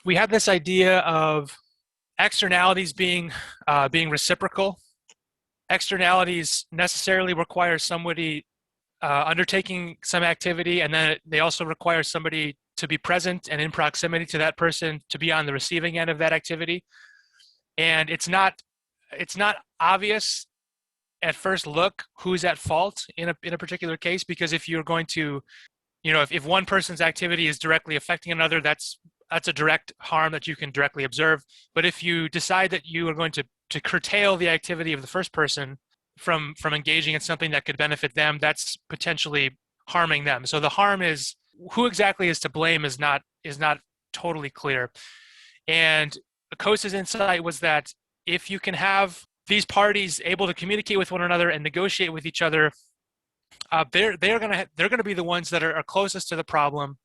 we had this idea of externalities being reciprocal. Externalities necessarily require somebody undertaking some activity, and then they also require somebody to be present and in proximity to that person to be on the receiving end of that activity. And it's not obvious at first look who's at fault in a particular case, because if you're going to, if one person's activity is directly affecting another, that's a direct harm that you can directly observe. But if you decide that you are going to curtail the activity of the first person from engaging in something that could benefit them, that's potentially harming them. So the harm is, who exactly is to blame is not totally clear. And Coase's insight was that if you can have these parties able to communicate with one another and negotiate with each other, they're gonna be the ones that are closest to the problem.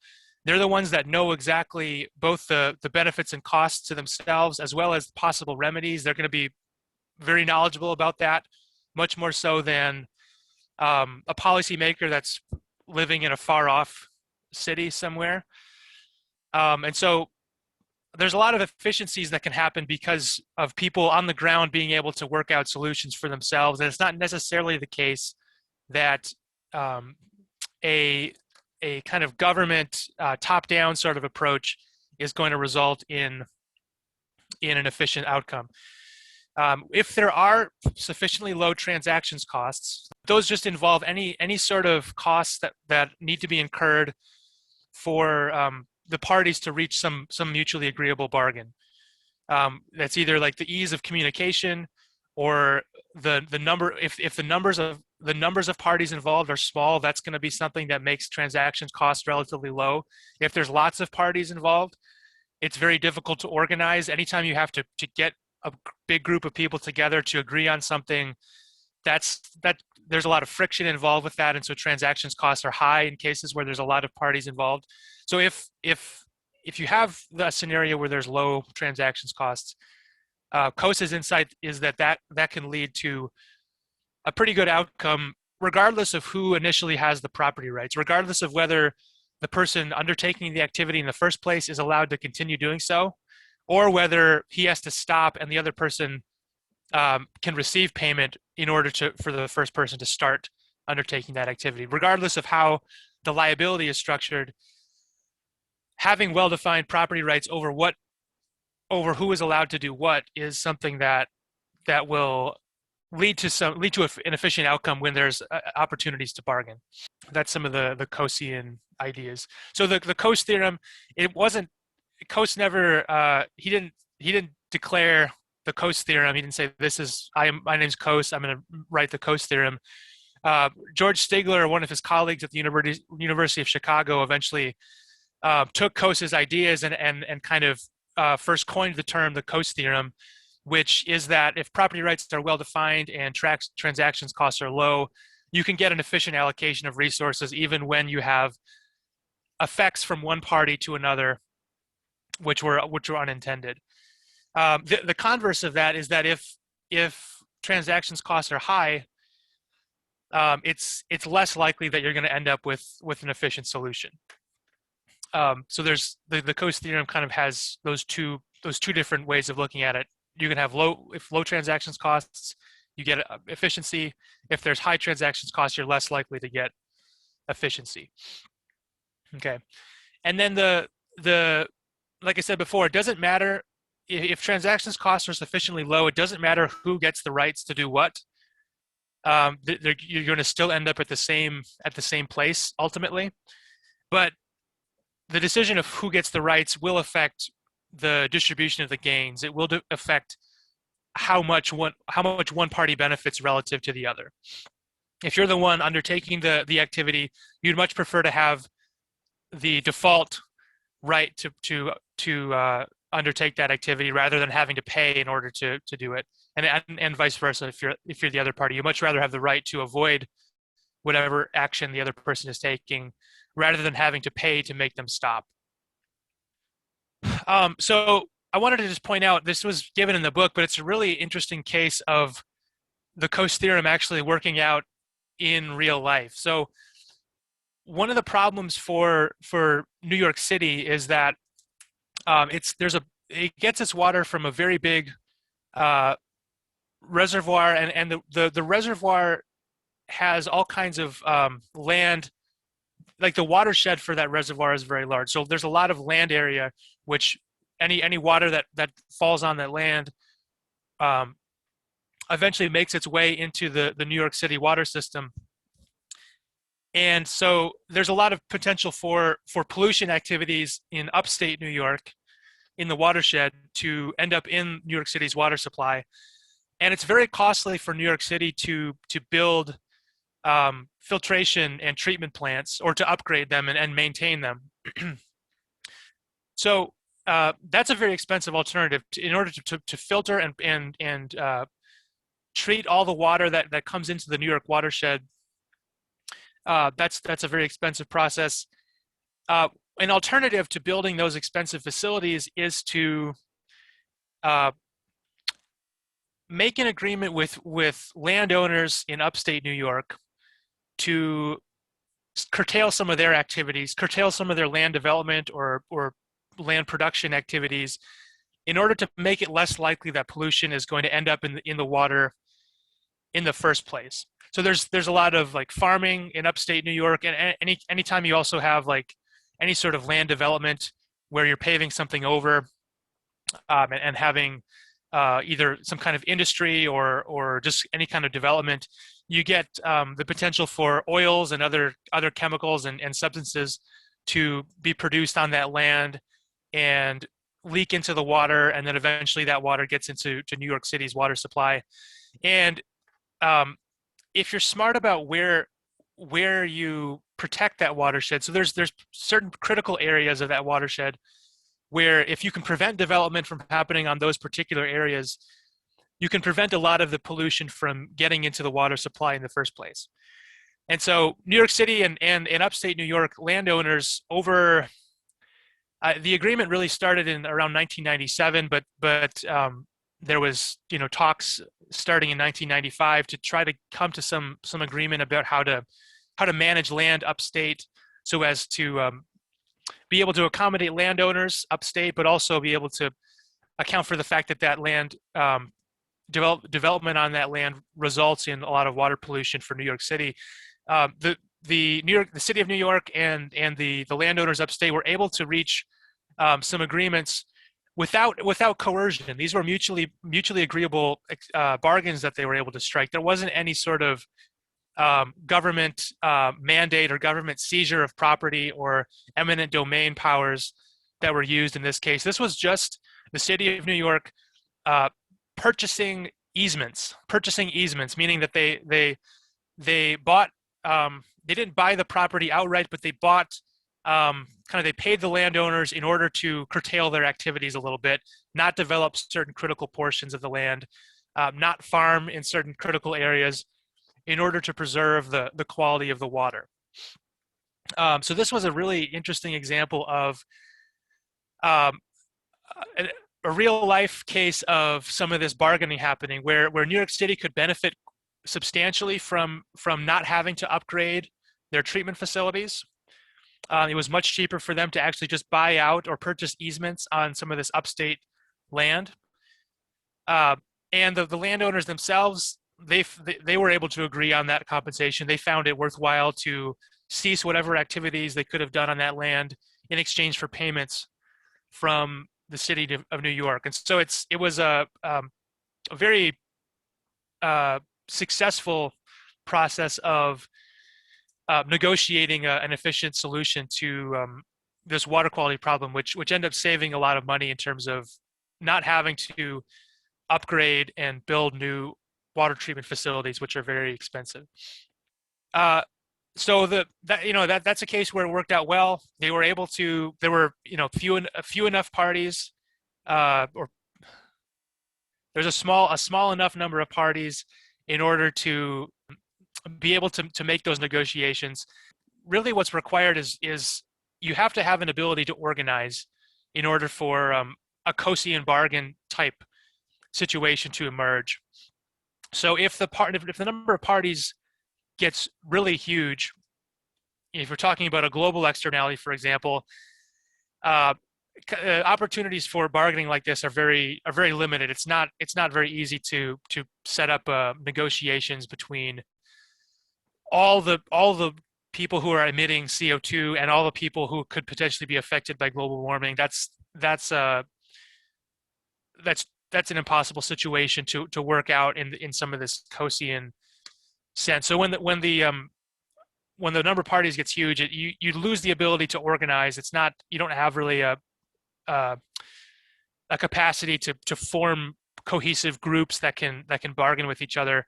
They're the ones that know exactly both the benefits and costs to themselves as well as possible remedies. They're going to be very knowledgeable about that, much more so than a policymaker that's living in a far off city somewhere. And so there's a lot of efficiencies that can happen because of people on the ground being able to work out solutions for themselves. And it's not necessarily the case that a a kind of government top-down sort of approach is going to result in an efficient outcome. If there are sufficiently low transactions costs, those just involve any sort of costs that need to be incurred for the parties to reach some mutually agreeable bargain. That's either like the ease of communication or the number. If the numbers of parties involved are small, that's going to be something that makes transactions cost relatively low. If there's lots of parties involved, it's very difficult to organize. Anytime you have to get a big group of people together to agree on something, there's a lot of friction involved with that, and so transactions costs are high in cases where there's a lot of parties involved. So if you have the scenario where there's low transactions costs, Coase's insight is that can lead to a pretty good outcome, regardless of who initially has the property rights, regardless of whether the person undertaking the activity in the first place is allowed to continue doing so, or whether he has to stop and the other person can receive payment in order for the first person to start undertaking that activity. Regardless of how the liability is structured, having well-defined property rights over who is allowed to do what is something that will lead to an efficient outcome when there's opportunities to bargain. That's some of the Coasean ideas. So the Coase theorem, Coase never he didn't declare the Coase theorem. He didn't say my name's Coase, I'm going to write the Coase theorem. George Stigler, one of his colleagues at the University of Chicago, eventually took Coase's ideas and kind of first coined the term the Coase theorem, which is that if property rights are well defined and transactions costs are low, you can get an efficient allocation of resources even when you have effects from one party to another which were unintended. The converse of that is that if transactions costs are high, it's less likely that you're going to end up with an efficient solution. So there's the Coase theorem kind of has those two different ways of looking at it. You can have low transactions costs, you get efficiency. If there's high transactions costs, you're less likely to get efficiency. Okay, and then the like I said before, it doesn't matter if transactions costs are sufficiently low. It doesn't matter who gets the rights to do what. You're going to still end up at the same place ultimately, but the decision of who gets the rights will affect the distribution of the gains. It will affect how much one party benefits relative to the other. If you're the one undertaking the activity, you'd much prefer to have the default right to undertake that activity rather than having to pay in order to do it, and vice versa. If you're the other party, you much rather have the right to avoid whatever action the other person is taking rather than having to pay to make them stop. So I wanted to just point out, this was given in the book, but it's a really interesting case of the Coase theorem actually working out in real life. So one of the problems for New York City is that it gets its water from a very big uh, reservoir, and the reservoir has all kinds of land. Like the watershed for that reservoir is very large, so there's a lot of land area which any water that falls on that land um, eventually makes its way into the New York City water system. And so there's a lot of potential for pollution activities in upstate New York in the watershed to end up in New York City's water supply. And it's very costly for New York City to build filtration and treatment plants, or to upgrade them and maintain them. So that's a very expensive alternative in order to filter and treat all the water that comes into the New York watershed. That's a very expensive process. An alternative to building those expensive facilities is to make an agreement with landowners in upstate New York to curtail some of their activities, curtail some of their land development or land production activities, in order to make it less likely that pollution is going to end up in the water in the first place. So there's a lot of like farming in upstate New York, and anytime you also have like any sort of land development where you're paving something over and having either some kind of industry or just any kind of development, you get the potential for oils and other chemicals and substances to be produced on that land and leak into the water, and then eventually that water gets into New York City's water supply. And if you're smart about where you protect that watershed, so there's certain critical areas of that watershed where if you can prevent development from happening on those particular areas, you can prevent a lot of the pollution from getting into the water supply in the first place. And so New York City and upstate New York landowners over the agreement really started in around 1997, but there was talks starting in 1995 to try to come to some agreement about how to manage land upstate so as to be able to accommodate landowners upstate, but also be able to account for the fact that land development on that land results in a lot of water pollution for New York City. The city of New York and the landowners upstate were able to reach some agreements without coercion. These were mutually agreeable bargains that they were able to strike. There wasn't any sort of government mandate or government seizure of property or eminent domain powers that were used in this case. This was just the city of New York purchasing easements, meaning that they bought, they didn't buy the property outright, but they bought they paid the landowners in order to curtail their activities a little bit, not develop certain critical portions of the land, not farm in certain critical areas, in order to preserve the quality of the water. So this was a really interesting example of a real life case of some of this bargaining happening, where New York City could benefit substantially from not having to upgrade their treatment facilities. It was much cheaper for them to actually just buy out or purchase easements on some of this upstate land. And the landowners themselves, they were able to agree on that compensation. They found it worthwhile to cease whatever activities they could have done on that land in exchange for payments from the city of New York. And so it was a very successful process of negotiating an efficient solution to this water quality problem, which ended up saving a lot of money in terms of not having to upgrade and build new water treatment facilities, which are very expensive. So that's a case where it worked out well. They were able to. There were few enough parties, or there's a small enough number of parties in order to be able to make those negotiations. Really, what's required is you have to have an ability to organize in order for a Coasean bargain type situation to emerge. So if the number of parties gets really huge, if we're talking about a global externality, for example, opportunities for bargaining like this are very limited. It's not very easy to set up negotiations between all the people who are emitting CO2 and all the people who could potentially be affected by global warming. That's that's an impossible situation to work out in some of this Coasean sense. So when the number of parties gets huge, you lose the ability to organize. It's not You don't have really a, a capacity to form cohesive groups that can bargain with each other,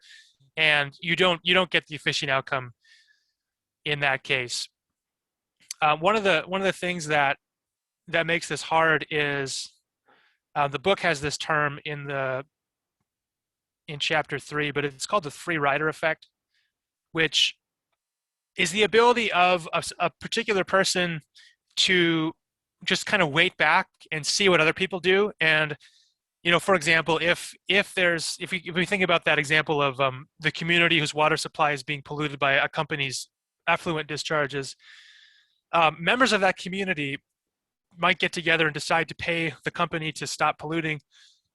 and you don't get the efficient outcome in that case. One of the things that makes this hard is the book has this term in chapter 3, but it's called the free rider effect, which is the ability of a particular person to just kind of wait back and see what other people do. And for example, if we think about that example of the community whose water supply is being polluted by a company's effluent discharges, members of that community might get together and decide to pay the company to stop polluting.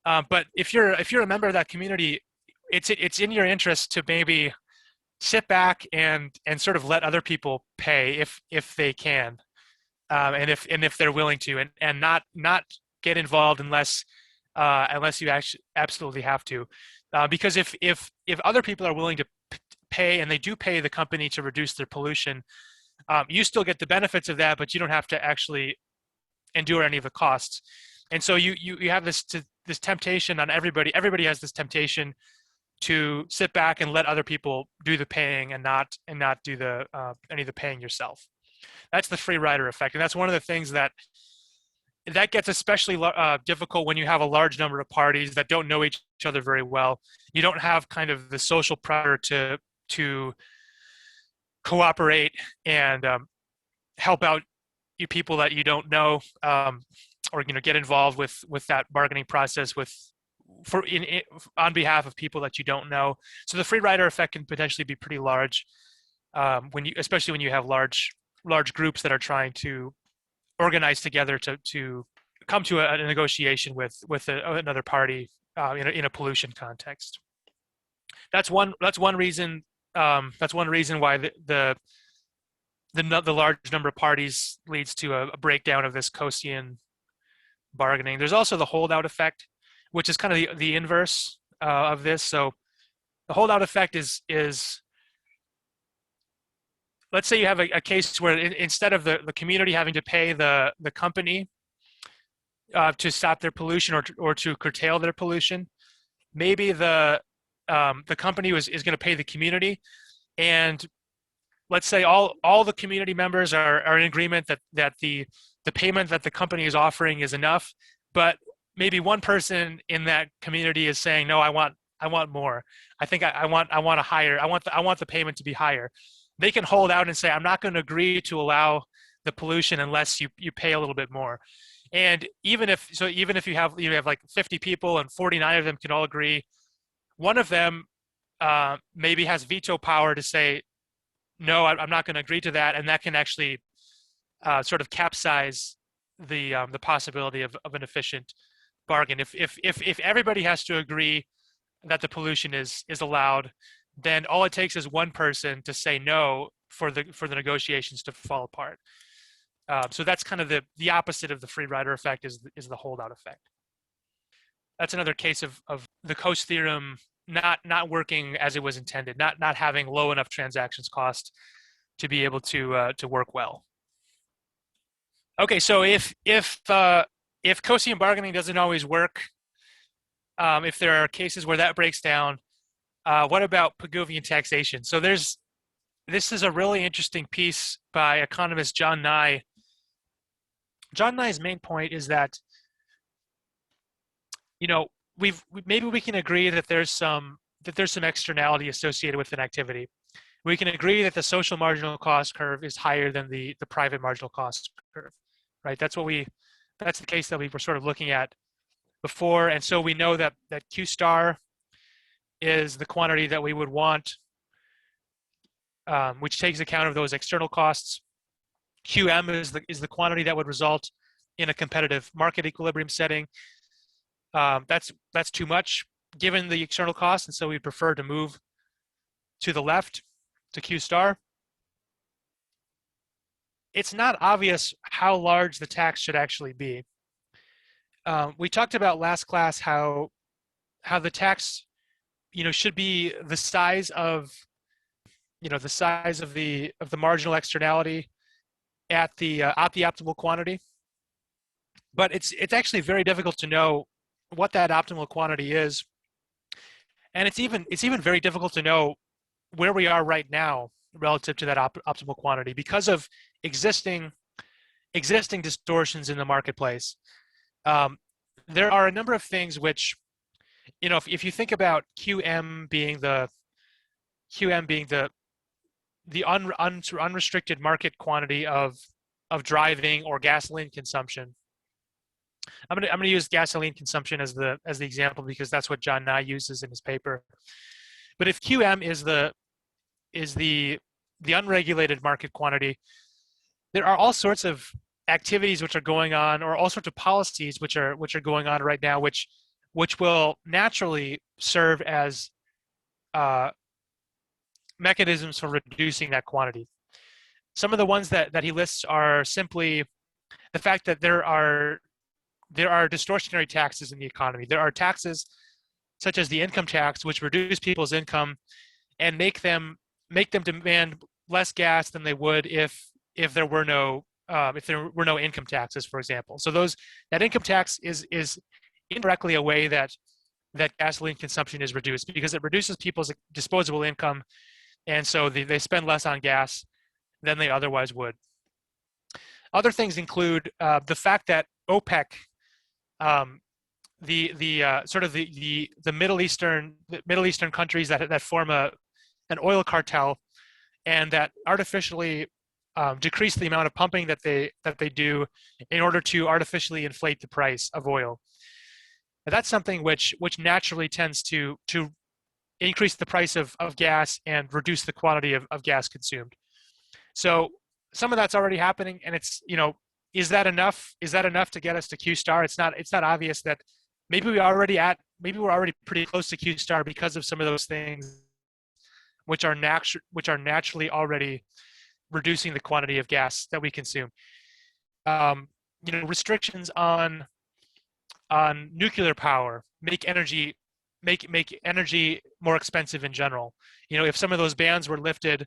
But if you're a member of that community, it's in your interest to maybe sit back and sort of let other people pay if they can, and if they're willing to, and not get involved unless you actually absolutely have to, because if other people are willing to pay, and they do pay the company to reduce their pollution, you still get the benefits of that, but you don't have to actually endure any of the costs. And so you have this temptation on everybody. Everybody has this temptation to sit back and let other people do the paying, and not do any of the paying yourself. That's the free rider effect, and that's one of the things that gets especially difficult when you have a large number of parties that don't know each other very well. You don't have kind of the social pressure to cooperate and help out you people that you don't know, or get involved with that bargaining process on behalf of people that you don't know. So the free rider effect can potentially be pretty large, especially when you have large groups that are trying to organize together to come to a negotiation with another party in a pollution context. That's one reason. That's one reason why the large number of parties leads to a breakdown of this Coasean bargaining. There's also the holdout effect, which is kind of the inverse of this. So the holdout effect is let's say you have a case where instead of the community having to pay the company to stop their pollution or to curtail their pollution, maybe the company is going to pay the community, and let's say all the community members are in agreement that the payment that the company is offering is enough, but maybe one person in that community is saying, no, I want more. I think I want the payment to be higher. They can hold out and say, I'm not going to agree to allow the pollution unless you pay a little bit more. And even if you have like 50 people and 49 of them can all agree, one of them maybe has veto power to say, no, I'm not going to agree to that, and that can actually sort of capsize the possibility of an efficient bargain. If everybody has to agree that the pollution is allowed, then all it takes is one person to say no for the negotiations to fall apart. So that's kind of the opposite of the free rider effect is the holdout effect. That's another case of the Coase theorem not working as it was intended, not having low enough transactions cost to be able to work well. Okay, so if Coasean bargaining doesn't always work, if there are cases where that breaks down, what about Pigouvian taxation? So this is a really interesting piece by economist John Nye. John Nye's main point is that, maybe we can agree that there's some externality associated with an activity. We can agree that the social marginal cost curve is higher than the private marginal cost curve, right? That's the case that we were sort of looking at before. And so we know that Q star is the quantity that we would want, which takes account of those external costs. QM is the quantity that would result in a competitive market equilibrium setting. That's too much given the external costs, and so we prefer to move to the left to Q star. It's not obvious how large the tax should actually be. We talked about last class how the tax, should be the size of, the size of the marginal externality at the optimal quantity. But it's actually very difficult to know what that optimal quantity is, and it's even very difficult to know where we are right now relative to that optimal quantity because of existing distortions in the marketplace. There are a number of things which, if you think about QM being the unrestricted market quantity of driving or gasoline consumption. I'm gonna use gasoline consumption as the example because that's what John Nye uses in his paper. But if QM is the unregulated market quantity, there are all sorts of activities which are going on, or all sorts of policies which are going on right now, which will naturally serve as mechanisms for reducing that quantity. Some of the ones that he lists are simply the fact that there are distortionary taxes in the economy. There are taxes such as the income tax, which reduce people's income and make them demand less gas than they would if there were no income taxes, for example. So that income tax is indirectly a way that gasoline consumption is reduced because it reduces people's disposable income, and so they spend less on gas than they otherwise would. Other things include the fact that OPEC, the Middle Eastern countries that form an oil cartel, and that artificially decrease the amount of pumping that they do in order to artificially inflate the price of oil. And that's something which naturally tends to increase the price of gas and reduce the quantity of gas consumed. So some of that's already happening, and it's, is that enough? Is that enough to get us to Q star? It's not obvious that maybe we're already pretty close to Q star because of some of those things which are naturally already reducing the quantity of gas that we consume. Restrictions on nuclear power make energy more expensive in general. If some of those bans were lifted,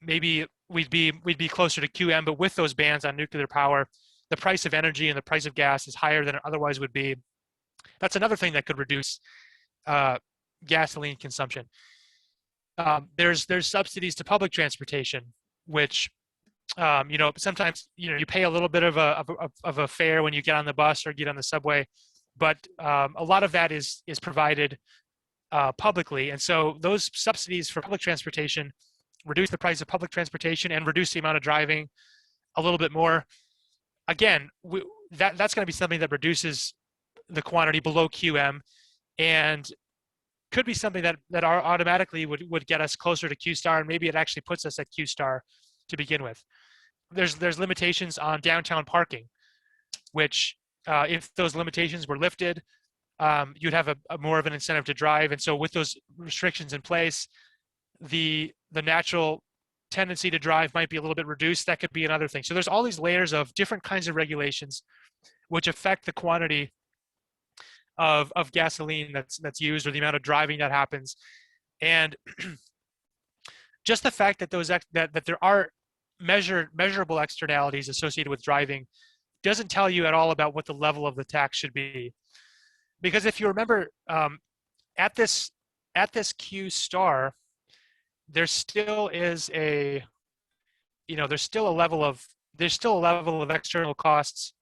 maybe we'd be closer to QM, but with those bans on nuclear power, the price of energy and the price of gas is higher than it otherwise would be. That's another thing that could reduce gasoline consumption. There's subsidies to public transportation, which sometimes you pay a little bit of a fare when you get on the bus or get on the subway, but a lot of that is provided publicly, and so those subsidies for public transportation reduce the price of public transportation and reduce the amount of driving a little bit more. Again, that's going to be something that reduces the quantity below QM, and could be something that automatically would get us closer to Q star, and maybe it actually puts us at Q star to begin with. There's limitations on downtown parking, which if those limitations were lifted, you'd have a more of an incentive to drive. And so with those restrictions in place, the natural tendency to drive might be a little bit reduced. That could be another thing. So there's all these layers of different kinds of regulations which affect the quantity of gasoline that's used, or the amount of driving that happens. And just the fact that that there are measurable externalities associated with driving doesn't tell you at all about what the level of the tax should be. Because if you remember, at this Q star, there still is there's still a level of external costs,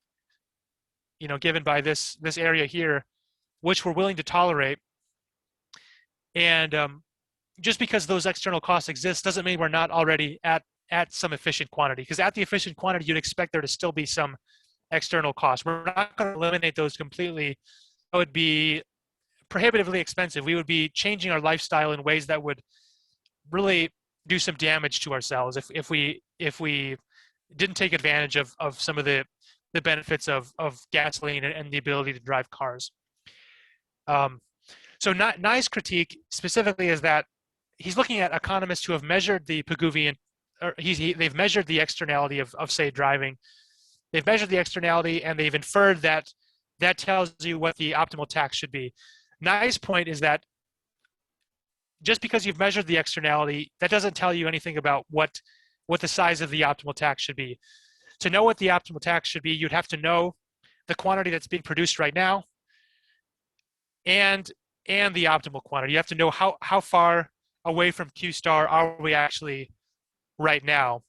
given by this area here, which we're willing to tolerate. And just because those external costs exist doesn't mean we're not already at some efficient quantity, because at the efficient quantity, you'd expect there to still be some external costs. We're not going to eliminate those completely. That would be prohibitively expensive. We would be changing our lifestyle in ways that would really do some damage to ourselves if we didn't take advantage of some of the the benefits of gasoline and the ability to drive cars. So Nye's critique specifically is that he's looking at economists who have measured the Pigouvian, or they've measured the externality of say driving. They've measured the externality and they've inferred that that tells you what the optimal tax should be. Nye's point is that just because you've measured the externality, that doesn't tell you anything about what the size of the optimal tax should be. To know what the optimal tax should be, you'd have to know the quantity that's being produced right now and the optimal quantity. You have to know how far away from Q star are we actually right now.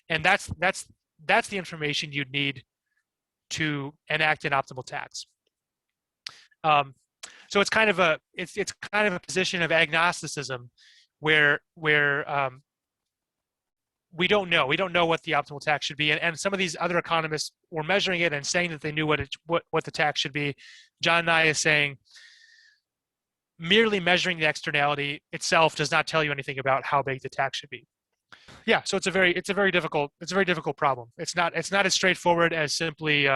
And that's the information you'd need to enact an optimal tax. So it's kind of a position of agnosticism where we don't know what the optimal tax should be, and some of these other economists were measuring it and saying that they knew what the tax should be. John Nye is saying merely measuring the externality itself does not tell you anything about how big the tax should be. Yeah, so it's a very difficult problem. It's not as straightforward as simply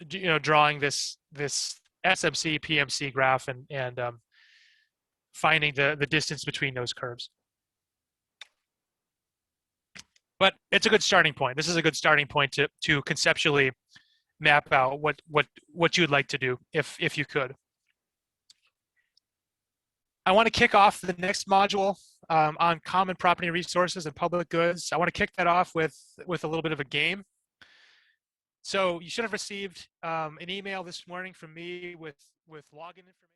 drawing this SMC PMC graph and finding the distance between those curves. But it's a good starting point. This is a good starting point to conceptually map out what you'd like to do if you could. I want to kick off the next module on common property resources and public goods. I want to kick that off with a little bit of a game. So you should have received an email this morning from me with login information.